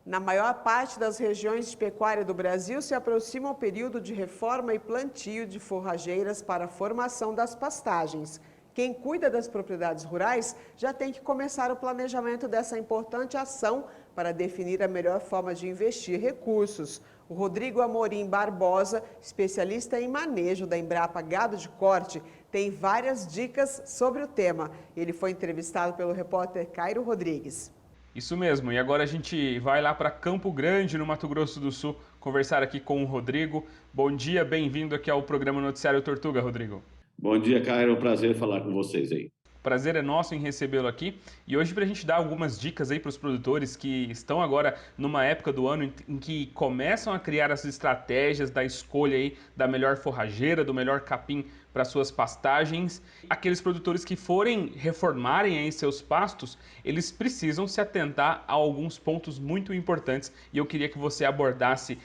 Na maior parte das regiões de pecuária do Brasil, se aproxima o período de reforma e plantio de forrageiras para a formação das pastagens. Quem cuida das propriedades rurais já tem que começar o planejamento dessa importante ação para definir a melhor forma de investir recursos. O Rodrigo Amorim Barbosa, especialista em manejo da Embrapa Gado de Corte, tem várias dicas sobre o tema. Ele foi entrevistado pelo repórter Cairo Rodrigues. Isso mesmo, e agora a gente vai lá para Campo Grande, no Mato Grosso do Sul, conversar aqui com o Rodrigo. Bom dia, bem-vindo aqui ao programa Noticiário Tortuga, Rodrigo. Bom dia, Caio. É um prazer falar com vocês aí. Prazer é nosso em recebê-lo aqui. E hoje, para a gente dar algumas dicas aí para os produtores que estão agora numa época do ano em que começam a criar as estratégias da escolha aí da melhor forrageira, do melhor capim para suas pastagens. Aqueles produtores que forem reformarem aí seus pastos, eles precisam se atentar a alguns pontos muito importantes. E eu queria que você abordasse,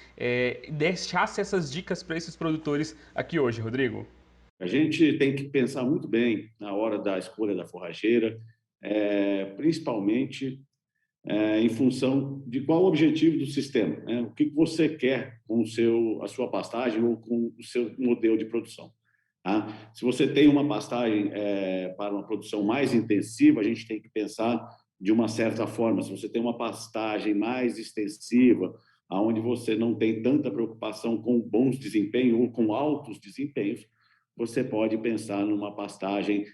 deixasse essas dicas para esses produtores aqui hoje, Rodrigo. A gente tem que pensar muito bem na hora da escolha da forrageira, principalmente em função de qual o objetivo do sistema, né? O que você quer com a sua pastagem ou com o seu modelo de produção. Tá? Se você tem uma pastagem para uma produção mais intensiva, a gente tem que pensar de uma certa forma. Se você tem uma pastagem mais extensiva, onde você não tem tanta preocupação com bons desempenhos ou com altos desempenhos, você pode pensar numa pastagem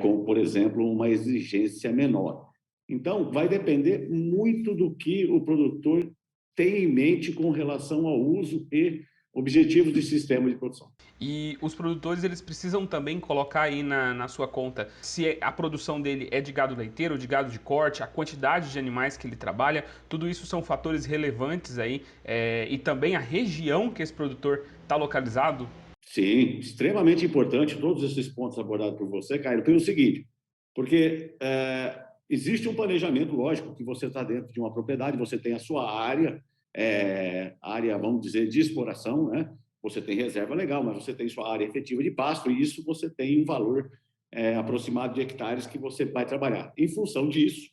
com, por exemplo, uma exigência menor. Então, vai depender muito do que o produtor tem em mente com relação ao uso e objetivos do sistema de produção. E os produtores, eles precisam também colocar aí na sua conta se a produção dele é de gado leiteiro ou de gado de corte, a quantidade de animais que ele trabalha, tudo isso são fatores relevantes aí, e também a região que esse produtor está localizado. Sim, extremamente importante todos esses pontos abordados por você, Caio, pelo seguinte, porque existe um planejamento, lógico, que você está dentro de uma propriedade, você tem a sua área, vamos dizer, de exploração, né? Você tem reserva legal, mas você tem sua área efetiva de pasto, e isso você tem um valor aproximado de hectares que você vai trabalhar. Em função disso,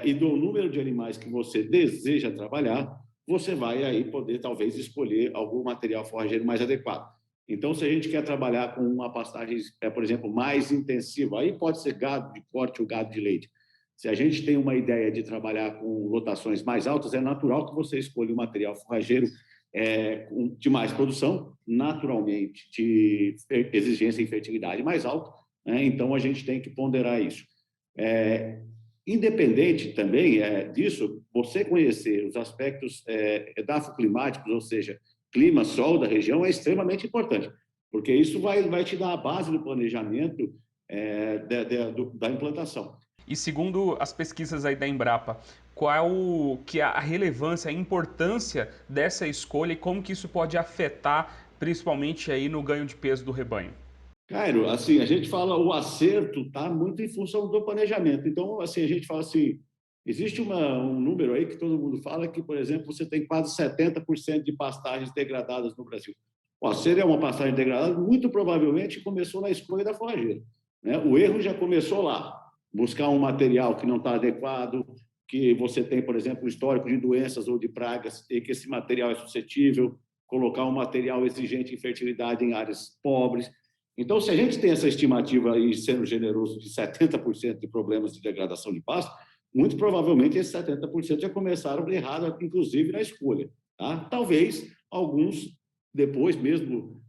e do número de animais que você deseja trabalhar, você vai aí poder, talvez, escolher algum material forrageiro mais adequado. Então, se a gente quer trabalhar com uma pastagem, por exemplo, mais intensiva, aí pode ser gado de corte ou gado de leite. Se a gente tem uma ideia de trabalhar com lotações mais altas, é natural que você escolha um material forrageiro de mais produção, naturalmente, de exigência e fertilidade mais alta, né? Então, a gente tem que ponderar isso. Independente também disso, você conhecer os aspectos edafoclimáticos, ou seja, clima, sol da região, é extremamente importante, porque isso vai te dar a base do planejamento da implantação. E segundo as pesquisas aí da Embrapa, qual que é a relevância, a importância dessa escolha e como que isso pode afetar, principalmente aí no ganho de peso do rebanho? Cairo, assim, a gente fala o acerto está muito em função do planejamento. Então, assim, a gente fala assim, existe um número aí que todo mundo fala que, por exemplo, você tem quase 70% de pastagens degradadas no Brasil. O acero é uma pastagem degradada, muito provavelmente começou na escolha da forrageira, né? O erro já começou lá, buscar um material que não está adequado, que você tem, por exemplo, um histórico de doenças ou de pragas, e que esse material é suscetível, colocar um material exigente em fertilidade em áreas pobres. Então, se a gente tem essa estimativa aí, sendo generoso, de 70% de problemas de degradação de pasto, muito provavelmente esses 70% já começaram errado, inclusive na escolha. Tá? Talvez alguns, depois mesmo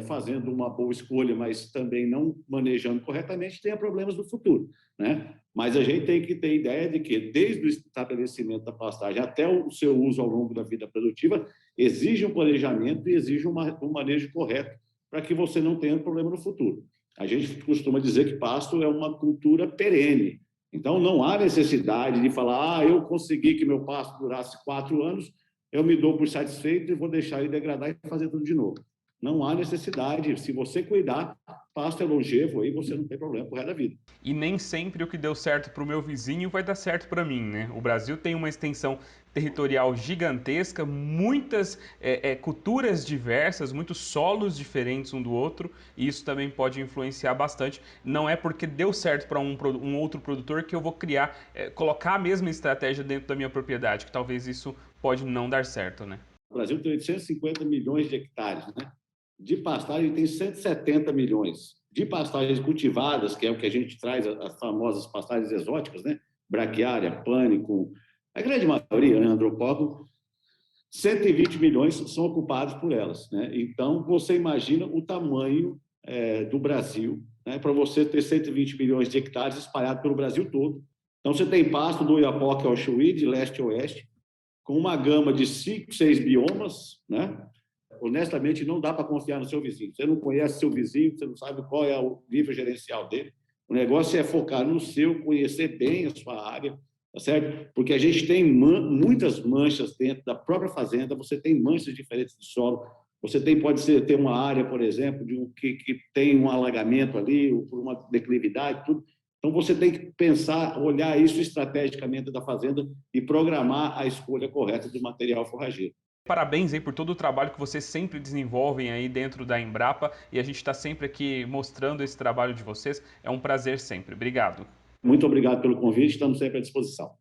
fazendo uma boa escolha, mas também não manejando corretamente, tenha problemas no futuro, né? Mas a gente tem que ter ideia de que, desde o estabelecimento da pastagem até o seu uso ao longo da vida produtiva, exige um planejamento e exige um manejo correto para que você não tenha problema no futuro. A gente costuma dizer que pasto é uma cultura perene. Então, não há necessidade de falar, eu consegui que meu pasto durasse 4 anos, eu me dou por satisfeito e vou deixar ele degradar e fazer tudo de novo. Não há necessidade. Se você cuidar, pasto é longevo, aí você não tem problema pro resto da vida. E nem sempre o que deu certo para o meu vizinho vai dar certo para mim, né? O Brasil tem uma extensão territorial gigantesca, muitas culturas diversas, muitos solos diferentes um do outro, e isso também pode influenciar bastante. Não é porque deu certo para um outro produtor que eu vou colocar a mesma estratégia dentro da minha propriedade, que talvez isso pode não dar certo, né? O Brasil tem 850 milhões de hectares, né? De pastagem tem 170 milhões. De pastagens cultivadas, que é o que a gente traz, as famosas pastagens exóticas, né? Braquiária, pânico, a grande maioria, né? Andropófago, 120 milhões são ocupados por elas, né? Então, você imagina o tamanho do Brasil, né? Para você ter 120 milhões de hectares espalhados pelo Brasil todo. Então, você tem pasto do Oiapoque ao Chuí, de leste a oeste, com uma gama de 5, 6 biomas, né? Honestamente, não dá para confiar no seu vizinho. Você não conhece seu vizinho, você não sabe qual é o nível gerencial dele. O negócio é focar no seu, conhecer bem a sua área, tá certo? Porque a gente tem muitas manchas dentro da própria fazenda, você tem manchas diferentes de solo, você pode ter uma área, por exemplo, que tem um alagamento ali, ou por uma declividade, tudo. Então, você tem que pensar, olhar isso estrategicamente da fazenda e programar a escolha correta do material forrageiro. Parabéns aí por todo o trabalho que vocês sempre desenvolvem aí dentro da Embrapa e a gente está sempre aqui mostrando esse trabalho de vocês. É um prazer sempre. Obrigado. Muito obrigado pelo convite, estamos sempre à disposição.